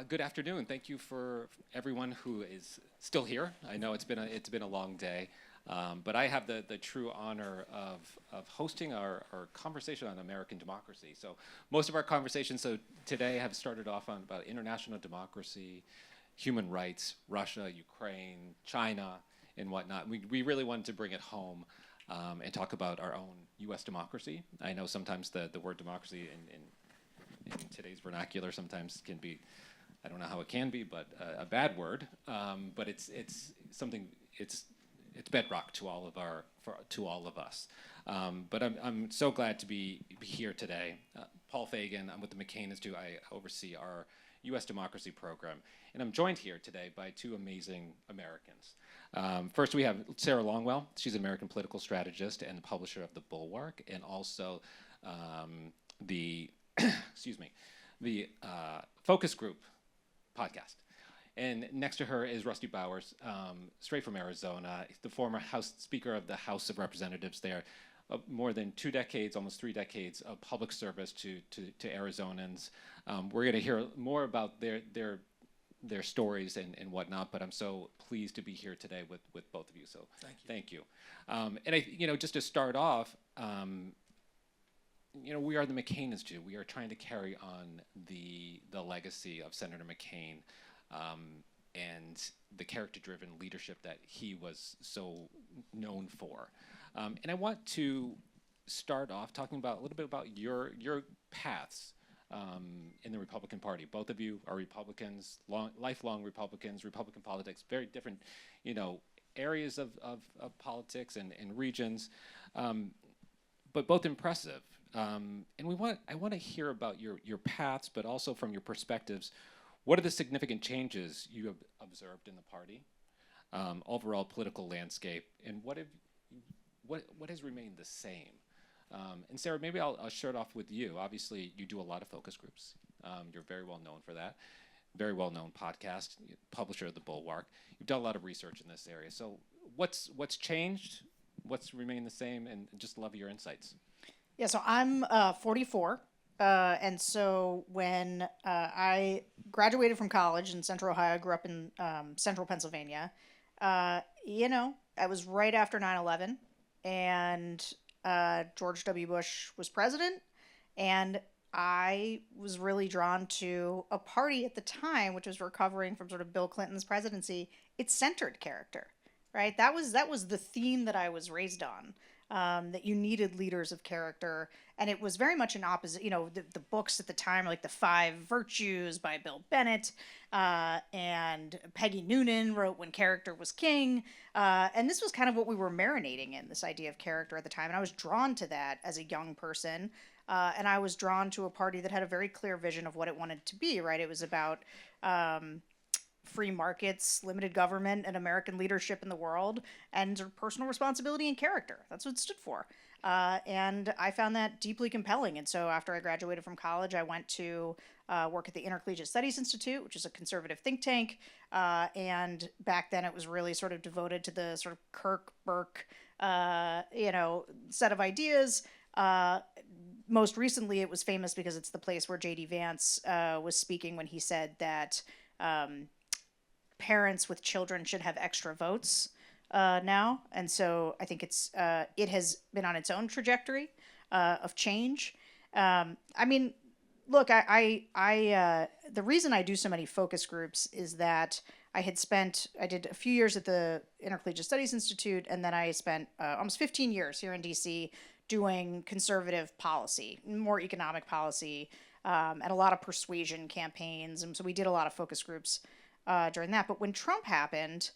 Good afternoon. Thank you for everyone who is still here. I know it's been a long day, but I have the true honor of hosting our conversation on American democracy. So most of our conversations today have started off on about international democracy, human rights, Russia, Ukraine, China, and whatnot. We really wanted to bring it home and talk about our own U.S. democracy. I know sometimes the word democracy in today's vernacular sometimes can be, I don't know how it can be, but a bad word. But it's something, it's bedrock to all of us. But I'm so glad to be here today. Paul Fagan, I'm with the McCain Institute. I oversee our U.S. democracy program, and I'm joined here today by two amazing Americans. First, we have Sarah Longwell. She's an American political strategist and the publisher of The Bulwark, and also the the Focus Group podcast. And next to her is Rusty Bowers, straight from Arizona, the former Speaker of the House of Representatives there. More than 2 decades, almost 3 decades of public service to Arizonans. We're going to hear more about their stories and whatnot, but I'm so pleased to be here today with both of you. So thank you. And just to start off, we are the McCain Institute. We are trying to carry on the legacy of Senator McCain and the character-driven leadership that he was so known for. And I want to start off talking about a little bit about your paths in the Republican Party. Both of you are Republicans, lifelong Republicans, Republican politics, very different, areas of politics and regions, but both impressive. And I want to hear about your paths, but also from your perspectives. What are the significant changes you have observed in the party, overall political landscape, and what has remained the same? And Sarah, maybe I'll start off with you. Obviously, you do a lot of focus groups. You're very well known for that. Very well known podcast, publisher of The Bulwark. You've done a lot of research in this area. So what's changed? What's remained the same? And just love your insights. Yeah, so I'm 44. And so when I graduated from college in Central Ohio, I grew up in Central Pennsylvania. I was right after 9/11, and George W. Bush was president, and I was really drawn to a party at the time, which was recovering from sort of Bill Clinton's presidency. It centered character, right? That was the theme that I was raised on. That you needed leaders of character, and it was very much an opposite. The books at the time, like The 5 Virtues by Bill Bennett, and Peggy Noonan wrote When Character Was King, and this was kind of what we were marinating in, this idea of character at the time, and I was drawn to that as a young person, and I was drawn to a party that had a very clear vision of what it wanted to be, right? It was about free markets, limited government, and American leadership in the world, and sort of personal responsibility and character. That's what it stood for. And I found that deeply compelling. And so after I graduated from college, I went to work at the Intercollegiate Studies Institute, which is a conservative think tank. And back then it was really sort of devoted to the sort of Kirk, Burke, set of ideas. Most recently, it was famous because it's the place where J.D. Vance was speaking when he said that parents with children should have extra votes now, and so I think it has been on its own trajectory of change. Look, I the reason I do so many focus groups is that I did a few years at the Intercollegiate Studies Institute, and then I spent almost 15 years here in DC doing conservative policy, more economic policy, and a lot of persuasion campaigns, and so we did a lot of focus groups during that. But when Trump happened,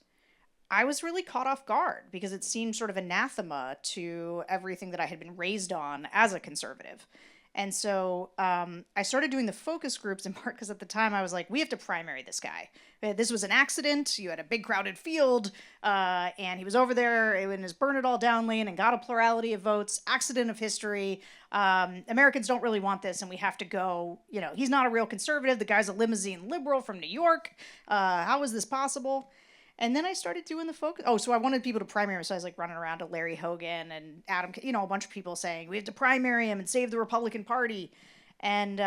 I was really caught off guard because it seemed sort of anathema to everything that I had been raised on as a conservative. And so I started doing the focus groups in part because at the time I was like, we have to primary this guy. This was an accident. You had a big crowded field, and he was over there in his burn it all down lane and got a plurality of votes. Accident of history. Americans don't really want this, and we have to go. He's not a real conservative. The guy's a limousine liberal from New York. How is this possible? And then I started doing the focus. Oh, so I wanted people to primary him. So I was like running around to Larry Hogan and Adam, a bunch of people saying we have to primary him and save the Republican Party. And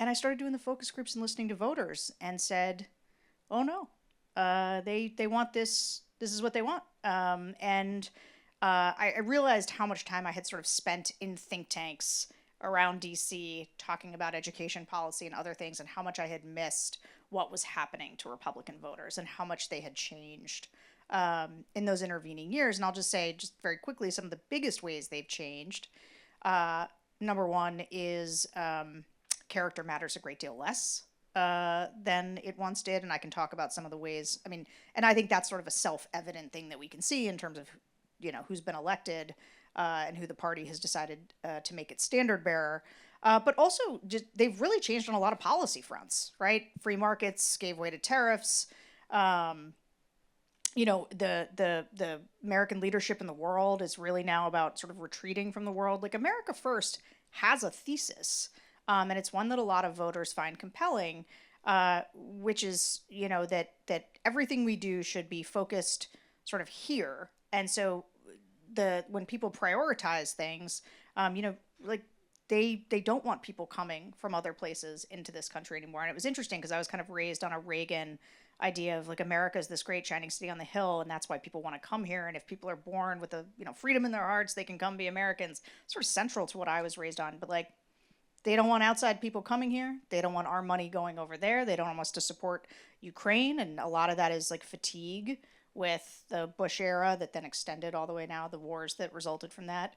And I started doing the focus groups and listening to voters and said, oh no, they want this. This is what they want. I realized how much time I had sort of spent in think tanks around DC talking about education policy and other things, and how much I had missed what was happening to Republican voters and how much they had changed in those intervening years. And I'll just say, just very quickly, some of the biggest ways they've changed. Number one is character matters a great deal less than it once did. And I can talk about some of the ways, I mean, and I think that's sort of a self-evident thing that we can see in terms of, who's been elected and who the party has decided to make its standard bearer. But also, just, they've really changed on a lot of policy fronts, right? Free markets gave way to tariffs. The American leadership in the world is really now about sort of retreating from the world. Like, America First has a thesis, and it's one that a lot of voters find compelling, which is, that everything we do should be focused sort of here. And so when people prioritize things, like they don't want people coming from other places into this country anymore. And it was interesting because I was kind of raised on a Reagan idea of like, America is this great shining city on the hill, and that's why people want to come here. And if people are born with freedom in their hearts, they can come be Americans. Sort of central to what I was raised on. But like, they don't want outside people coming here. They don't want our money going over there. They don't want us to support Ukraine. And a lot of that is like fatigue with the Bush era that then extended all the way now, the wars that resulted from that.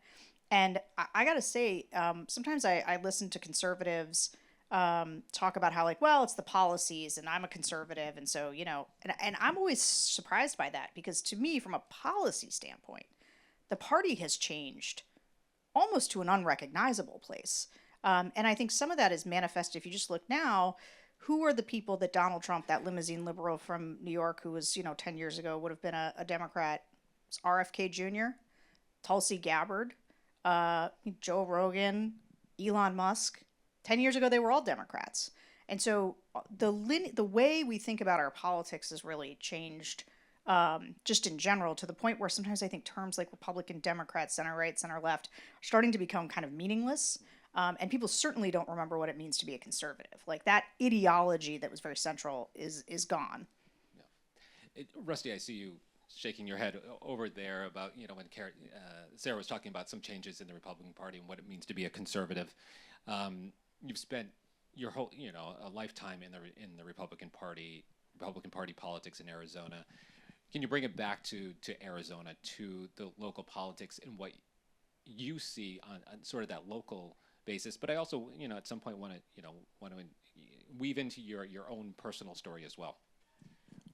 And I got to say, sometimes I listen to conservatives talk about how, like, well, it's the policies and I'm a conservative. And so, and I'm always surprised by that, because to me, from a policy standpoint, the party has changed almost to an unrecognizable place. And I think some of that is manifest. If you just look now, who are the people that Donald Trump, that limousine liberal from New York, who was, 10 years ago would have been a Democrat, it's RFK Jr., Tulsi Gabbard, Joe Rogan, Elon Musk. 10 years ago, they were all Democrats. And so the way we think about our politics has really changed, just in general, to the point where sometimes I think terms like Republican, Democrat, center right, center left are starting to become kind of meaningless. And people certainly don't remember what it means to be a conservative. Like, that ideology that was very central is gone. Yeah. Rusty, I see you shaking your head over there about, when Sarah was talking about some changes in the Republican Party and what it means to be a conservative. You've spent your whole, a lifetime in the Republican Party politics in Arizona. Can you bring it back to Arizona, to the local politics and what you see on sort of that local basis? But I also, at some point want to weave into your own personal story as well.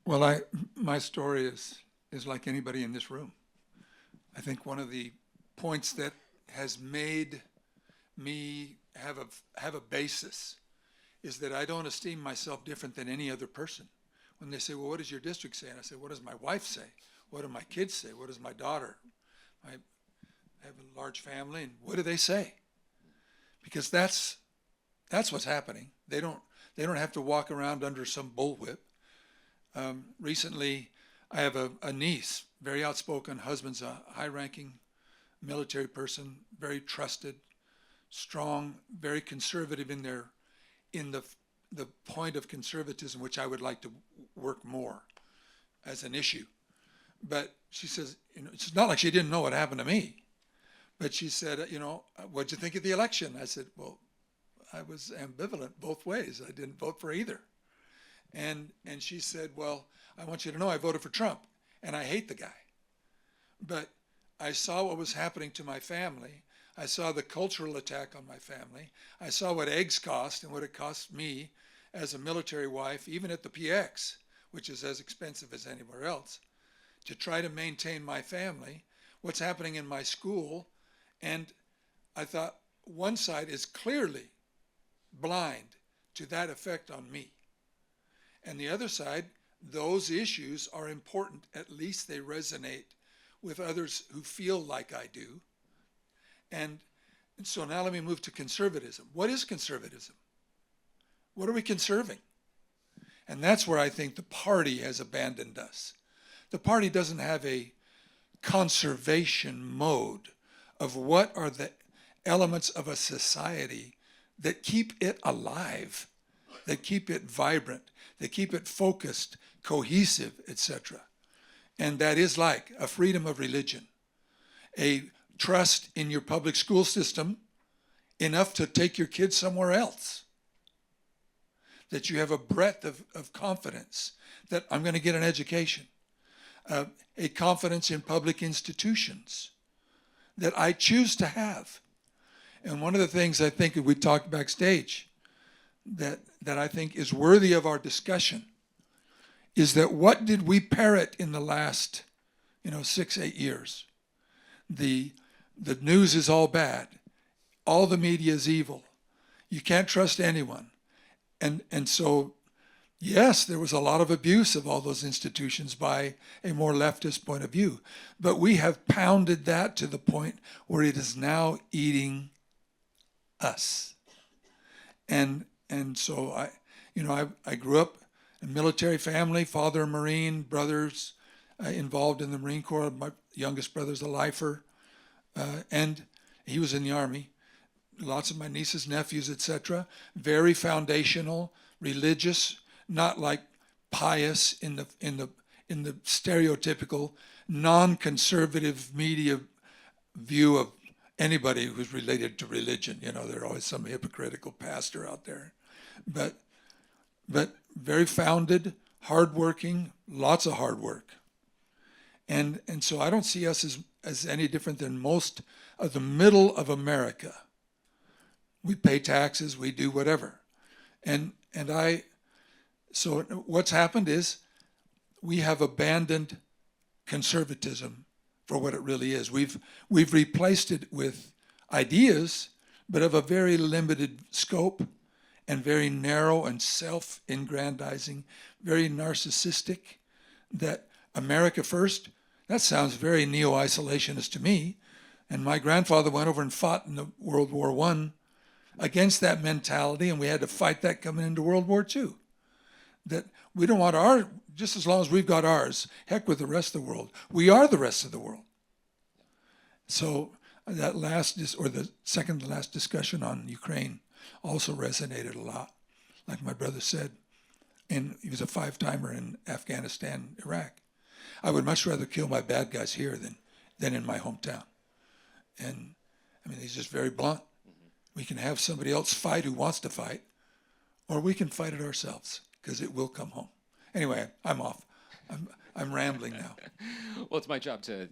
Well, my story is like anybody in this room. I think one of the points that has made me have a basis is that I don't esteem myself different than any other person. When they say, well, what does your district say? And I say, what does my wife say? What do my kids say? What does my daughter? I have a large family, and what do they say? Because that's what's happening. They don't have to walk around under some bullwhip. Recently, I have a niece, very outspoken. Husband's a high-ranking military person, very trusted, strong, very conservative in the point of conservatism, which I would like to work more as an issue. But she says, it's not like she didn't know what happened to me. But she said, what'd you think of the election? I said, well, I was ambivalent both ways. I didn't vote for either. And she said, well, I want you to know I voted for Trump, and I hate the guy. But I saw what was happening to my family. I saw the cultural attack on my family. I saw what eggs cost and what it cost me as a military wife, even at the PX, which is as expensive as anywhere else, to try to maintain my family, what's happening in my school. And I thought, one side is clearly blind to that effect on me. And the other side, those issues are important. At least they resonate with others who feel like I do. And so now let me move to conservatism. What is conservatism? What are we conserving? And that's where I think the party has abandoned us. The party doesn't have a conservation mode of what are the elements of a society that keep it alive, that keep it vibrant, that keep it focused, cohesive, etc. And that is like a freedom of religion, a trust in your public school system enough to take your kids somewhere else, that you have a breadth of confidence that I'm going to get an education, a confidence in public institutions that I choose to have. And one of the things I think we talked backstage that I think is worthy of our discussion is that what did we parrot in the last 6-8 years? The news is all bad. All the media is evil. You can't trust anyone. And so, yes, there was a lot of abuse of all those institutions by a more leftist point of view. But we have pounded that to the point where it is now eating us. And so I grew up in a military family, father a Marine, brothers involved in the Marine Corps. My youngest brother's a lifer, and he was in the Army. Lots of my nieces, nephews, etc. Very foundational, religious, not like pious in the stereotypical non-conservative media view of anybody who's related to religion. There's always some hypocritical pastor out there, but very founded, hardworking, lots of hard work, and so I don't see us as any different than most of the middle of America. We pay taxes, we do whatever. So what's happened is we have abandoned conservatism for what it really is. We've replaced it with ideas, but of a very limited scope and very narrow and self-aggrandizing, very narcissistic, that America first, that sounds very neo-isolationist to me. And my grandfather went over and fought in the World War I against that mentality, and we had to fight that coming into World War II. That we don't want just as long as we've got ours, heck with the rest of the world. We are the rest of the world. So that the second to last discussion on Ukraine also resonated a lot. Like my brother said, and he was a 5-timer in Afghanistan, Iraq. I would much rather kill my bad guys here than in my hometown. And I mean, he's just very blunt. We can have somebody else fight who wants to fight, or we can fight it ourselves, because it will come home. Anyway, I'm off. I'm rambling now. Well, it's my job to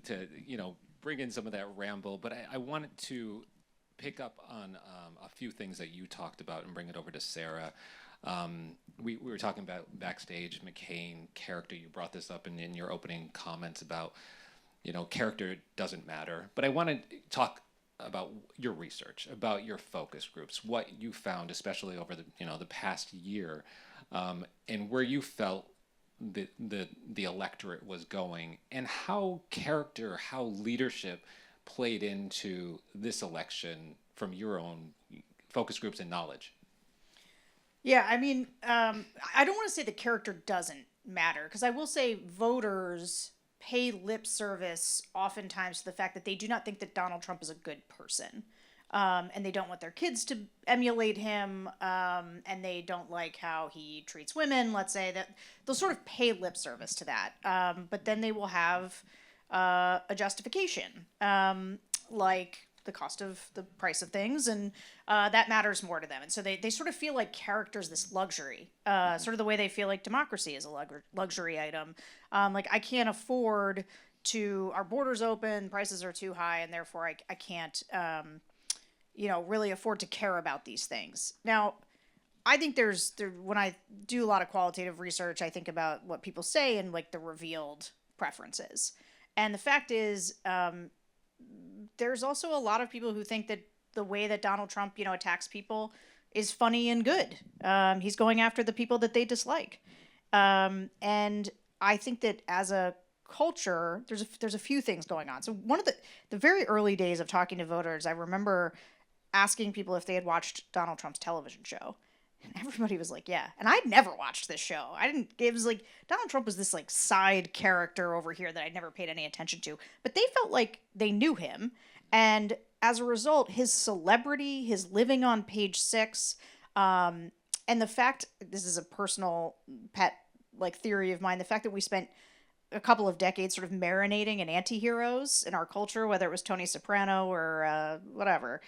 bring in some of that ramble, but I wanted to pick up on a few things that you talked about and bring it over to Sarah. We were talking about backstage, McCain, character. You brought this up in your opening comments about, character doesn't matter. But I want to talk about your research, about your focus groups, what you found, especially over the past year, and where you felt the electorate was going, and how character, how leadership played into this election from your own focus groups and knowledge. Yeah, I mean, I don't want to say the character doesn't matter, because I will say voters pay lip service oftentimes to the fact that they do not think that Donald Trump is a good person. And they don't want their kids to emulate him, and they don't like how he treats women, let's say. That they'll sort of pay lip service to that. But then they will have a justification, like the cost of the price of things, and that matters more to them. And so they sort of feel like character is this luxury, sort of the way they feel like democracy is a luxury item. Like, I can't afford our borders open, prices are too high, and therefore I can't really afford to care about these things. Now, I think when I do a lot of qualitative research, I think about what people say and like the revealed preferences. And the fact is, there's also a lot of people who think that the way that Donald Trump, attacks people is funny and good. He's going after the people that they dislike. And I think that as a culture, there's a few things going on. So one of the very early days of talking to voters, I remember asking people if they had watched Donald Trump's television show. And everybody was like, yeah. And I'd never watched this show. It was like, Donald Trump was this like side character over here that I'd never paid any attention to. But they felt like they knew him. And as a result, his celebrity, his living on page 6, and the fact, this is a personal pet like theory of mine, the fact that we spent a couple of decades sort of marinating in anti-heroes in our culture, whether it was Tony Soprano or whatever.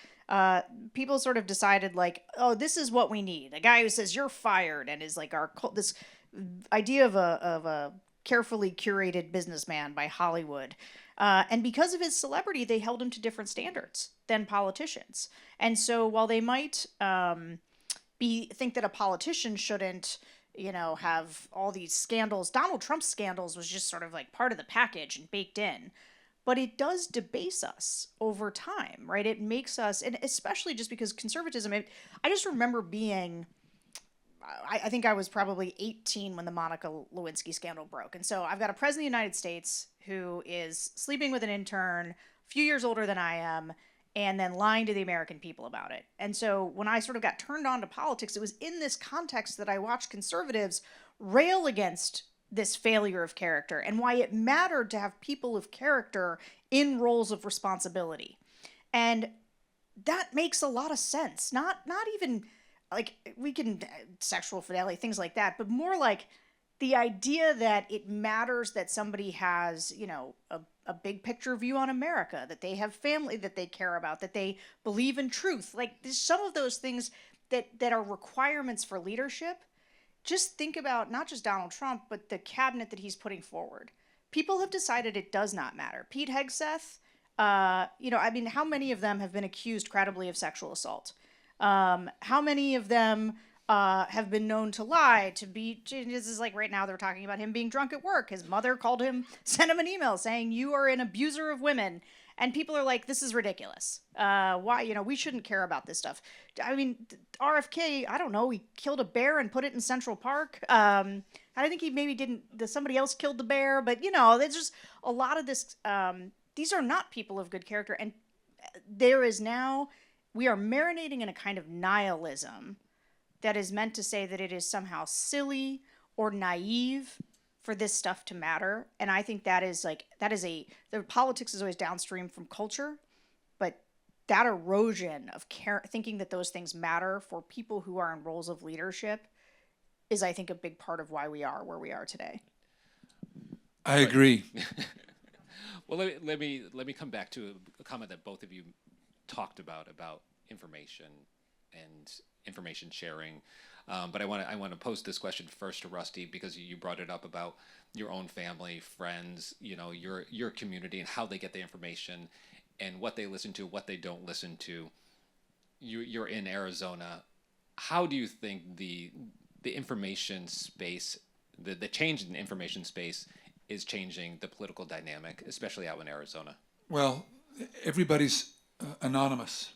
People sort of decided like, oh, this is what we need. A guy who says you're fired and is like this idea of a carefully curated businessman by Hollywood. And because of his celebrity, they held him to different standards than politicians. And so while they might think that a politician shouldn't, have all these scandals. Donald Trump's scandals was just sort of like part of the package and baked in. But it does debase us over time, right? It makes us, and especially just because conservatism, I just remember being, I think I was probably 18 when the Monica Lewinsky scandal broke. And so I've got a president of the United States who is sleeping with an intern, a few years older than I am, and then lying to the American people about it. And so when I sort of got turned on to politics, it was in this context that I watched conservatives rail against this failure of character and why it mattered to have people of character in roles of responsibility. And that makes a lot of sense. Not even like we can sexual fidelity, things like that, but more like the idea that it matters that somebody has, a big picture view on America, that they have family that they care about, that they believe in truth. Like there's some of those things that are requirements for leadership. Just think about not just Donald Trump, but the cabinet that he's putting forward. People have decided it does not matter. Pete Hegseth, how many of them have been accused credibly of sexual assault? How many of them have been known to lie, this is like right now they're talking about him being drunk at work. His mother sent him an email saying, you are an abuser of women. And people are like, this is ridiculous. Why, we shouldn't care about this stuff. I mean, RFK, I don't know, he killed a bear and put it in Central Park. I think he maybe somebody else killed the bear, but there's just a lot of this. These are not people of good character. And we are marinating in a kind of nihilism that is meant to say that it is somehow silly or naive for this stuff to matter. And I think the politics is always downstream from culture, but that erosion of thinking that those things matter for people who are in roles of leadership is, I think, a big part of why we are where we are today. I agree. Well, let me come back to a comment that both of you talked about information and information sharing. But I want to pose this question first to Rusty, because you brought it up about your own family, friends, your community and how they get the information and what they listen to, what they don't listen to. You're in Arizona. How do you think the information space, the change in information space is changing the political dynamic, especially out in Arizona? Well, everybody's anonymous.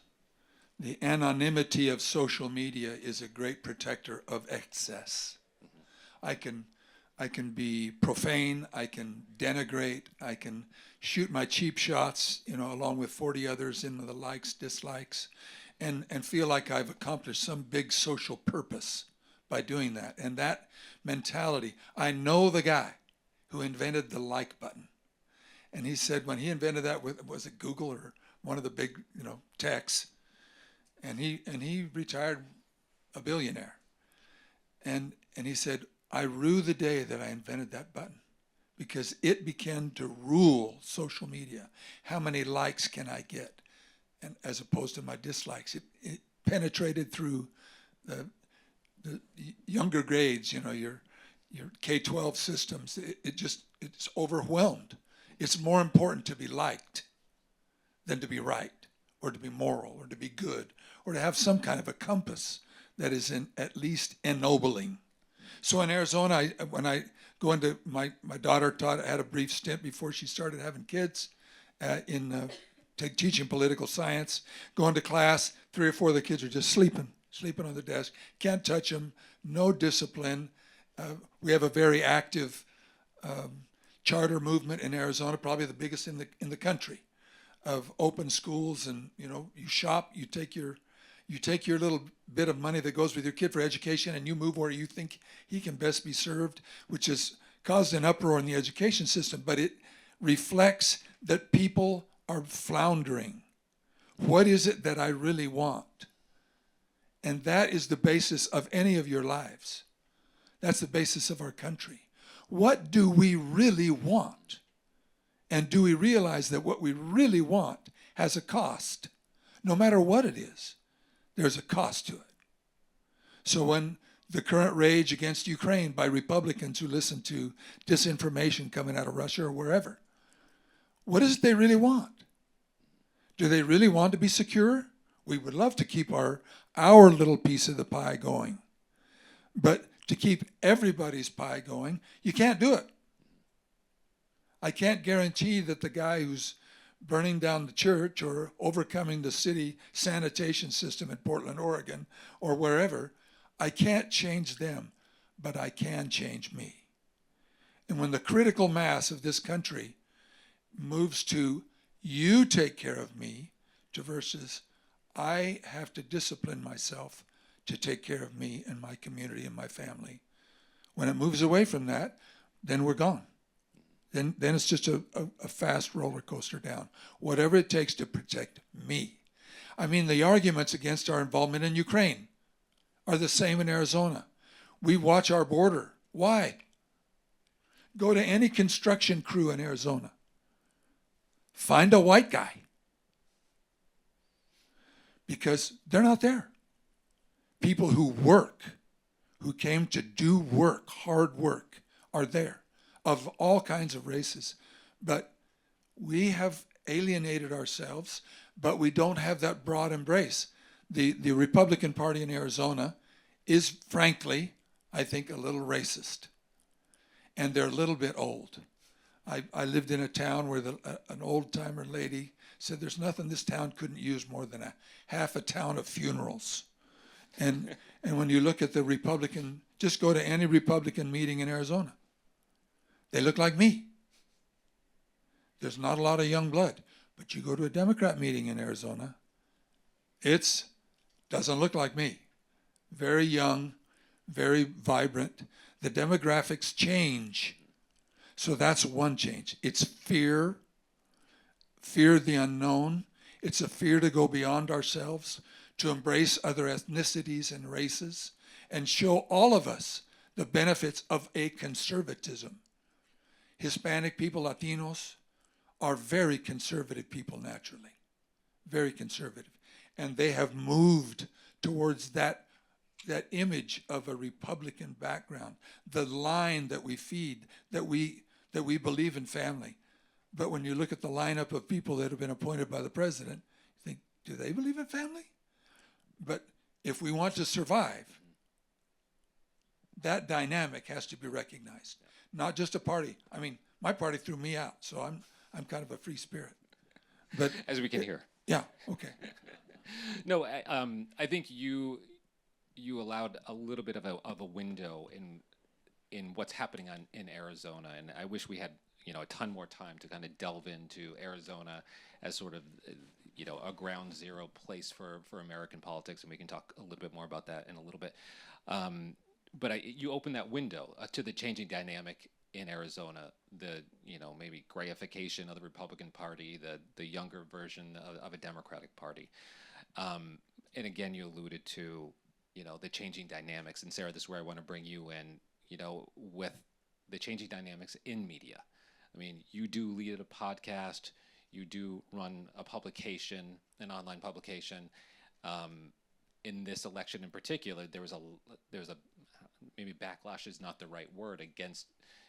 The anonymity of social media is a great protector of excess. I can be profane, I can denigrate, I can shoot my cheap shots, along with 40 others in the likes, dislikes, and feel like I've accomplished some big social purpose by doing that. And that mentality, I know the guy who invented the like button. And he said when he invented that, was it Google or one of the big, techs, and he retired a billionaire. And he said, I rue the day that I invented that button, because it began to rule social media. How many likes can I get? And as opposed to my dislikes, it penetrated through the younger grades, your K-12 systems. It's overwhelmed. It's more important to be liked than to be right, or to be moral, or to be good, or to have some kind of a compass that is at least ennobling. So in Arizona, when I go into my daughter had a brief stint before she started having kids teaching political science. Go into class, 3 or 4 of the kids are just sleeping on the desk. Can't touch them. No discipline. We have a very active charter movement in Arizona, probably the biggest in the country, of open schools, and you shop, you take your little bit of money that goes with your kid for education, and you move where you think he can best be served, which has caused an uproar in the education system, but it reflects that people are floundering What is it that I really want? And that is the basis of any of your lives. That's the basis of our country. What do we really want? And do we realize that what we really want has a cost? No matter what it is, there's a cost to it. So when the current rage against Ukraine by Republicans who listen to disinformation coming out of Russia or wherever, what is it they really want? Do they really want to be secure? We would love to keep our little piece of the pie going. But to keep everybody's pie going, you can't do it. I can't guarantee that the guy who's burning down the church or overcoming the city sanitation system in Portland, Oregon, or wherever, I can't change them, but I can change me. And when the critical mass of this country moves to you take care of me to versus I have to discipline myself to take care of me and my community and my family. When it moves away from that, then we're gone. Then it's just a fast roller coaster down. Whatever it takes to protect me. I mean, the arguments against our involvement in Ukraine are the same in Arizona. We watch our border. Why? Go to any construction crew in Arizona. Find a white guy. Because they're not there. People who work, who came to do work, hard work, are there, of all kinds of races. But we have alienated ourselves, but we don't have that broad embrace. The Republican Party in Arizona is, frankly, I think, a little racist. And they're a little bit old. I lived in a town where an old-timer lady said there's nothing this town couldn't use more than half a town of funerals. And when you look at the Republican, just go to any Republican meeting in Arizona. They look like me. There's not a lot of young blood. But you go to a Democrat meeting in Arizona, it doesn't look like me. Very young, very vibrant. The demographics change. So that's one change. It's fear of the unknown. It's a fear to go beyond ourselves, to embrace other ethnicities and races, and show all of us the benefits of a conservatism. Hispanic people, Latinos, are very conservative people naturally, very conservative. And they have moved towards that image of a Republican background, the line that we feed, that we believe in family. But when you look at the lineup of people that have been appointed by the president, you think, do they believe in family? But if we want to survive, that dynamic has to be recognized. Not just a party. I mean, my party threw me out, so I'm kind of a free spirit. But as we can hear. Yeah, okay. No, I think you allowed a little bit of a window in what's happening in Arizona, and I wish we had a ton more time to kind of delve into Arizona as sort of a ground zero place for American politics, and we can talk a little bit more about that in a little bit. But you open that window to the changing dynamic in Arizona, the maybe grayification of the Republican Party, the younger version of a Democratic Party, and again you alluded to the changing dynamics. And Sarah, this is where I want to bring you in. With the changing dynamics in media. I mean, you do lead a podcast, you do run a publication, an online publication. In this election in particular, there was a maybe backlash is not the right word against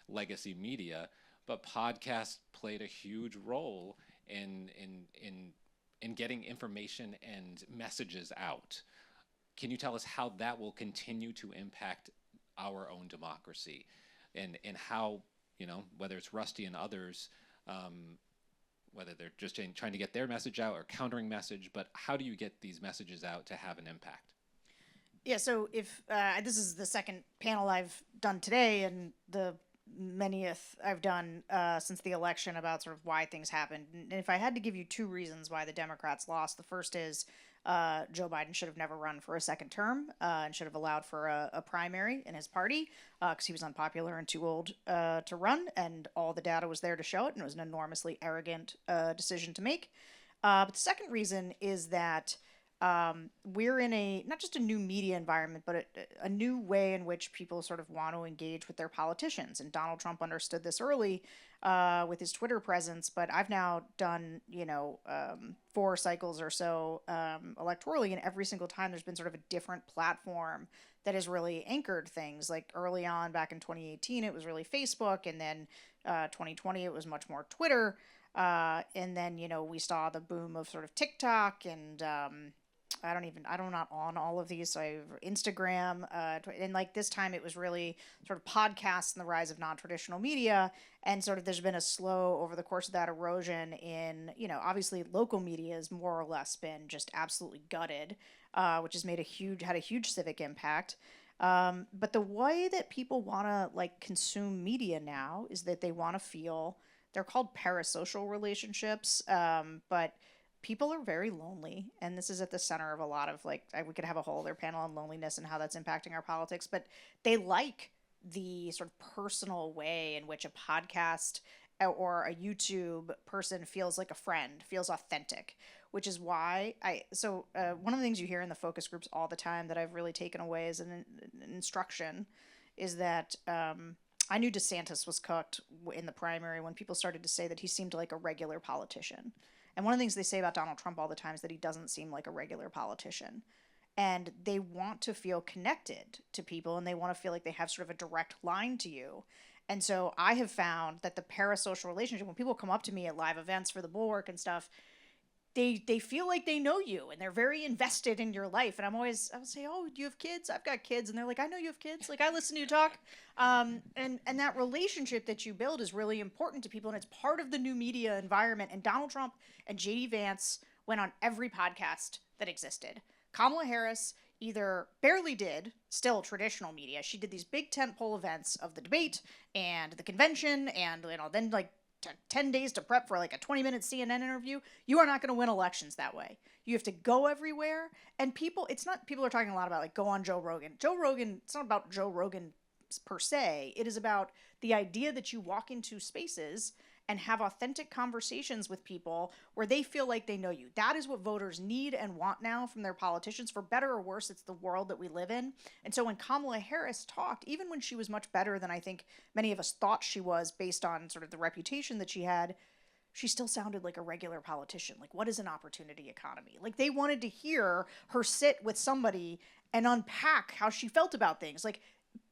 legacy media, but podcasts played a huge role in getting information and messages out. Can you tell us how that will continue to impact our own democracy, and how whether it's Rusty and others, whether they're just trying to get their message out or countering message, but how do you get these messages out to have an impact? Yeah, so if this is the second panel I've done today, and the manyth I've done since the election about sort of why things happened. And if I had to give you two reasons why the Democrats lost, the first is Joe Biden should have never run for a second term and should have allowed for a primary in his party because he was unpopular and too old to run, and all the data was there to show it, and it was an enormously arrogant decision to make. But the second reason is that we're in not just a new media environment, but a new way in which people sort of want to engage with their politicians. And Donald Trump understood this early with his Twitter presence. But I've now done, 4 cycles or so electorally, and every single time there's been sort of a different platform that has really anchored things. Like early on, back in 2018, it was really Facebook, and then 2020, it was much more Twitter. And then, we saw the boom of sort of TikTok and I'm not on all of these. So I have Instagram, and like this time it was really sort of podcasts and the rise of non-traditional media. And sort of there's been a slow over the course of that erosion in, obviously local media has more or less been just absolutely gutted, which has had a huge civic impact. But the way that people want to like consume media now is that they want to feel, they're called parasocial relationships, but people are very lonely, and this is at the center of a lot of we could have a whole other panel on loneliness and how that's impacting our politics, but they like the sort of personal way in which a podcast or a YouTube person feels like a friend, feels authentic, which is why one of the things you hear in the focus groups all the time that I've really taken away as an instruction is that I knew DeSantis was cooked in the primary when people started to say that he seemed like a regular politician. And one of the things they say about Donald Trump all the time is that he doesn't seem like a regular politician. And they want to feel connected to people, and they want to feel like they have sort of a direct line to you. And so I have found that the parasocial relationship, when people come up to me at live events for the Bulwark and stuff, they feel like they know you and they're very invested in your life. And I would say, oh, do you have kids? I've got kids. And they're like, I know you have kids. Like, I listen to you talk. And that relationship that you build is really important to people. And it's part of the new media environment. And Donald Trump and JD Vance went on every podcast that existed. Kamala Harris either barely did still traditional media. She did these big tentpole events of the debate and the convention and, then 10 days to prep for like a 20-minute CNN interview. You are not going to win elections that way. You have to go everywhere. And people are talking a lot about like go on Joe Rogan. It's not about Joe Rogan per se. It is about the idea that you walk into spaces and have authentic conversations with people where they feel like they know you. That is what voters need and want now from their politicians. For better or worse, it's the world that we live in. And so when Kamala Harris talked, even when she was much better than I think many of us thought she was based on sort of the reputation that she had, she still sounded like a regular politician. Like, what is an opportunity economy? Like, they wanted to hear her sit with somebody and unpack how she felt about things. Like,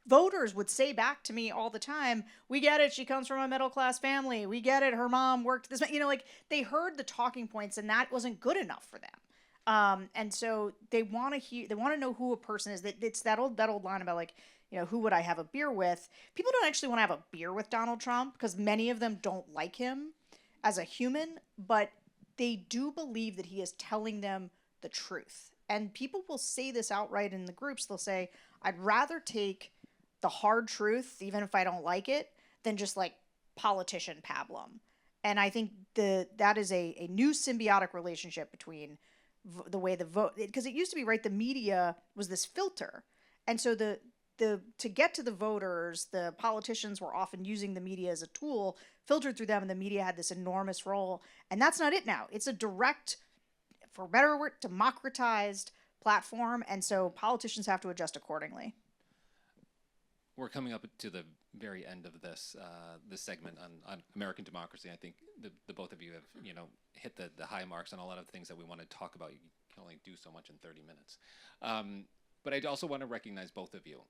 voters would say back to me all the time, we get it, she comes from a middle class family, we get it, her mom worked this, like they heard the talking points and that wasn't good enough for them. And so they want to know who a person is. It's that old line about like, who would I have a beer with? People don't actually want to have a beer with Donald Trump because many of them don't like him as a human, but they do believe that he is telling them the truth. And people will say this outright in the groups. They'll say, I'd rather take the hard truth, even if I don't like it, than just like politician pablum. And I think that is a new symbiotic relationship between the way the vote, because it used to be, right, the media was this filter. And so to get to the voters, the politicians were often using the media as a tool, filtered through them, and the media had this enormous role. And that's not it now. It's a direct, for better or worse, democratized platform. And so politicians have to adjust accordingly. We're coming up to the very end of this segment on American democracy. I think the both of you have hit the high marks on a lot of things that we want to talk about. You can only do so much in 30 minutes. But I also want to recognize both of you,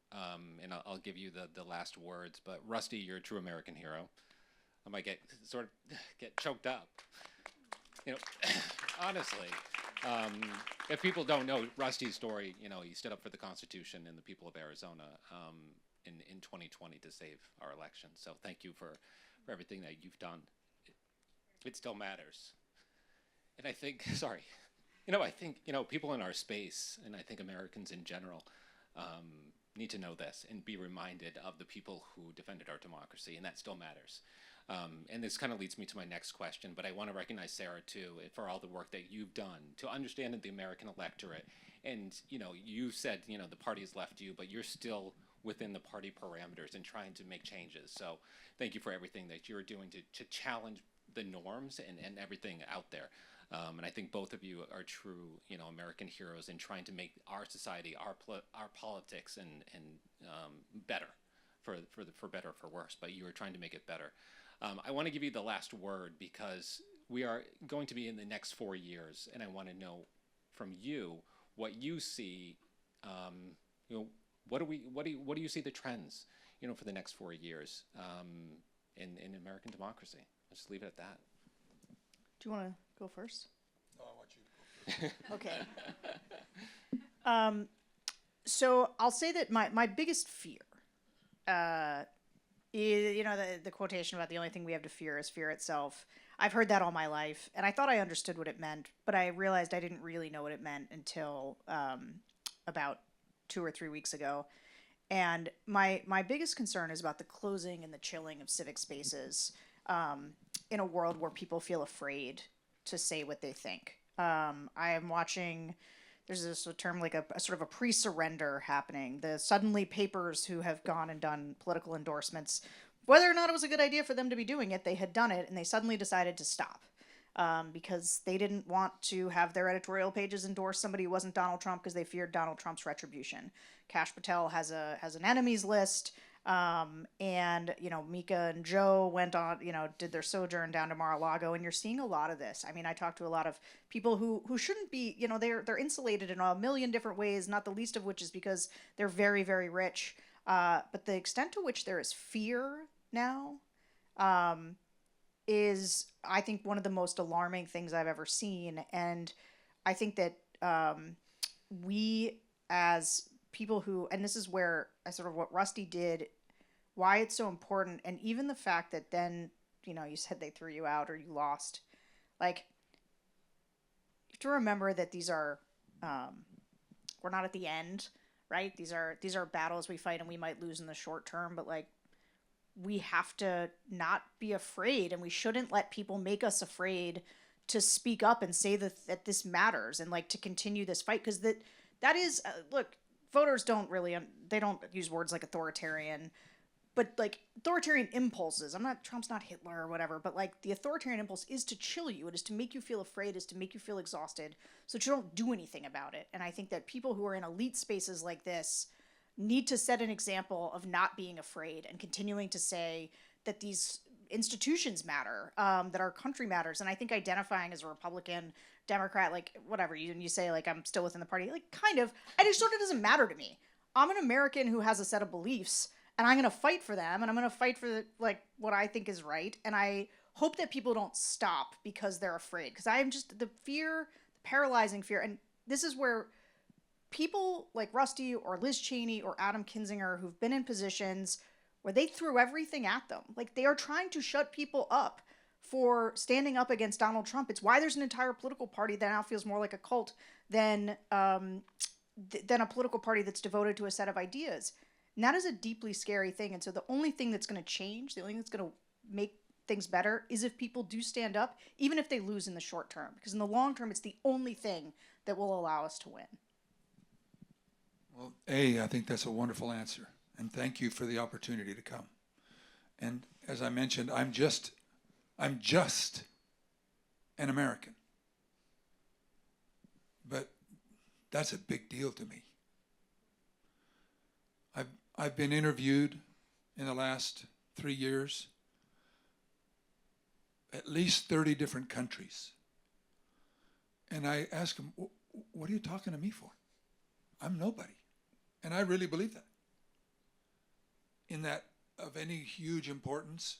and I'll give you the last words. But Rusty, you're a true American hero. I might get choked up. Honestly, if people don't know Rusty's story, he stood up for the Constitution and the people of Arizona. In 2020 to save our election. So thank you for everything that you've done. It still matters. And I think, I think people in our space, and I think Americans in general, need to know this and be reminded of the people who defended our democracy, and that still matters. And this kind of leads me to my next question, but I want to recognize Sarah, too, for all the work that you've done to understand the American electorate. And, you said, the party has left you, but you're still within the party parameters and trying to make changes. So thank you for everything that you're doing to challenge the norms and everything out there. And I think both of you are true, American heroes in trying to make our society, our politics, and better, for better or for worse. But you are trying to make it better. I want to give you the last word because we are going to be in the next 4 years, and I want to know from you what you see. What do you see the trends, for the next 4 years in American democracy? I'll just leave it at that. Do you want to go first? No, I want you to go first. Okay. So I'll say that my biggest fear, is, the quotation about the only thing we have to fear is fear itself. I've heard that all my life, and I thought I understood what it meant, but I realized I didn't really know what it meant until about 2 or 3 weeks ago. And my biggest concern is about the closing and the chilling of civic spaces in a world where people feel afraid to say what they think. I am watching, there's this term like a sort of a pre-surrender happening. The suddenly papers who have gone and done political endorsements, whether or not it was a good idea for them to be doing it, they had done it and they suddenly decided to stop. Because they didn't want to have their editorial pages endorse somebody who wasn't Donald Trump because they feared Donald Trump's retribution. Kash Patel has an enemies list, and Mika and Joe went on, did their sojourn down to Mar-a-Lago, and you're seeing a lot of this. I mean, I talked to a lot of people who shouldn't be, they're insulated in a million different ways, not the least of which is because they're very, very rich. But the extent to which there is fear now, is, I think, one of the most alarming things I've ever seen. And I think that we as people who, and this is where sort of what Rusty did, why it's so important, and even the fact that then, you said they threw you out or you lost. Like, you have to remember that these are, we're not at the end, right? These are battles we fight and we might lose in the short term, but like, we have to not be afraid, and we shouldn't let people make us afraid to speak up and say that this matters and like to continue this fight. Because that is, look, voters don't really, they don't use words like authoritarian, but like authoritarian impulses. Trump's not Hitler or whatever, but like the authoritarian impulse is to chill you. It is to make you feel afraid, is to make you feel exhausted so that you don't do anything about it. And I think that people who are in elite spaces like this need to set an example of not being afraid and continuing to say that these institutions matter, that our country matters. And I think identifying as a Republican, Democrat, like whatever, you say like I'm still within the party, like kind of, it just sort of doesn't matter to me. I'm an American who has a set of beliefs, and I'm going to fight for them, and I'm going to fight for like what I think is right. And I hope that people don't stop because they're afraid, because I am just the paralyzing fear. And this is where people like Rusty or Liz Cheney or Adam Kinzinger, who've been in positions where they threw everything at them, like they are trying to shut people up for standing up against Donald Trump. It's why there's an entire political party that now feels more like a cult than a political party that's devoted to a set of ideas. And that is a deeply scary thing. And so the only thing that's going to change, the only thing that's going to make things better is if people do stand up, even if they lose in the short term, because in the long term, it's the only thing that will allow us to win. Well, I think that's a wonderful answer, and thank you for the opportunity to come. And as I mentioned, I'm just an American, but that's a big deal to me. I've been interviewed in the last 3 years, at least 30 different countries, and I ask them, "What are you talking to me for? I'm nobody." And I really believe that. In that of any huge importance,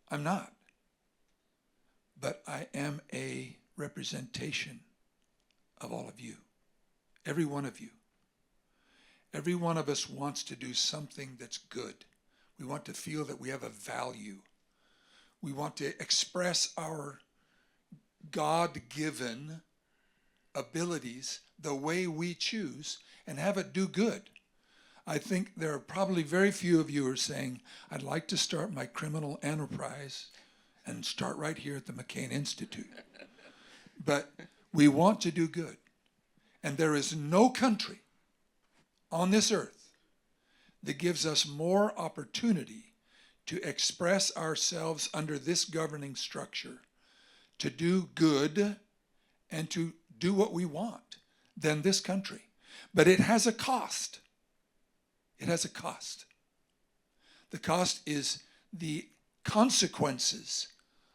I'm not. But I am a representation of all of you, every one of you. Every one of us wants to do something that's good. We want to feel that we have a value. We want to express our God-given abilities the way we choose and have it do good. I think there are probably very few of you who are saying, I'd like to start my criminal enterprise and start right here at the McCain Institute. But we want to do good. And there is no country on this earth that gives us more opportunity to express ourselves under this governing structure, to do good and to do what we want than this country. But it has a cost. It has a cost. The cost is the consequences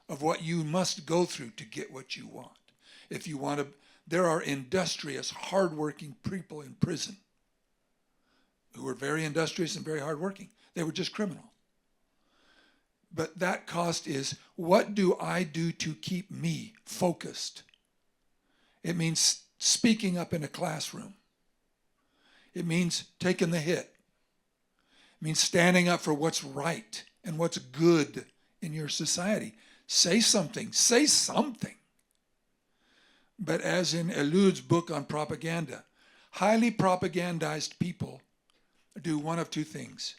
of what you must go through to get what you want. If you want to, there are industrious, hardworking people in prison who were very industrious and very hardworking. They were just criminal. But that cost is, what do I do to keep me focused? It means speaking up in a classroom. It means taking the hit. It means standing up for what's right and what's good in your society. Say something. Say something. But as in Elud's book on propaganda, highly propagandized people do one of two things.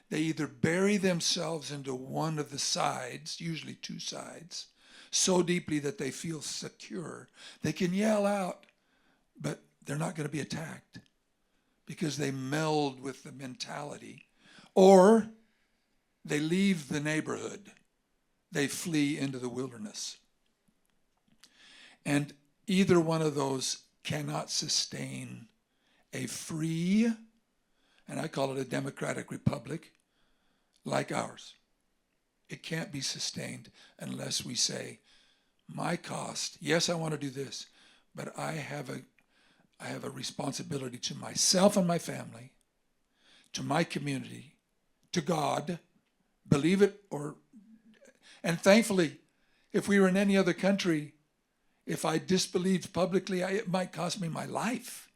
They either bury themselves into one of the sides, usually two sides, so deeply that they feel secure. They can yell out, but they're not going to be attacked because they meld with the mentality. Or they leave the neighborhood. They flee into the wilderness. And either one of those cannot sustain a free, and I call it a democratic republic, like ours. It can't be sustained unless we say, my cost, yes, I want to do this, but I have a responsibility to myself and my family, to my community, to God, believe it or, and thankfully, if we were in any other country, if I disbelieved publicly, it might cost me my life.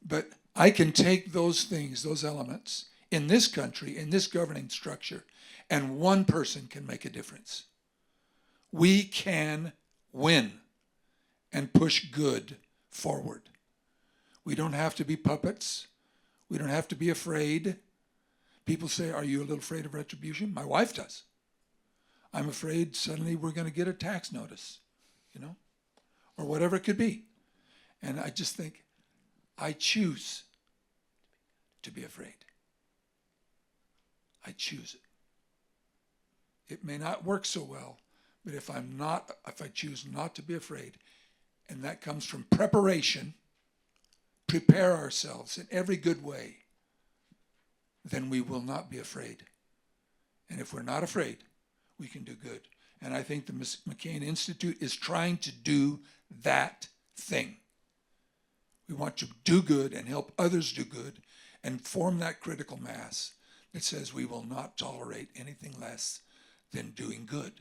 But I can take those things, those elements, in this country, in this governing structure, and one person can make a difference. We can win and push good forward. We don't have to be puppets. We don't have to be afraid. People say, are you a little afraid of retribution? My wife does. I'm afraid suddenly we're going to get a tax notice, or whatever it could be. And I just think, I choose to be afraid. I choose it. It may not work so well, but if I choose not to be afraid, and that comes from preparation, prepare ourselves in every good way, then we will not be afraid. And if we're not afraid, we can do good. And I think the McCain Institute is trying to do that thing. We want to do good and help others do good and form that critical mass that says we will not tolerate anything less than doing good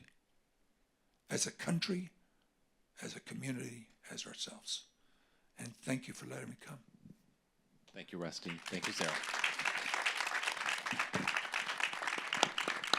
as a country, as a community, as ourselves. And thank you for letting me come. Thank you, Rusty. Thank you, Sarah.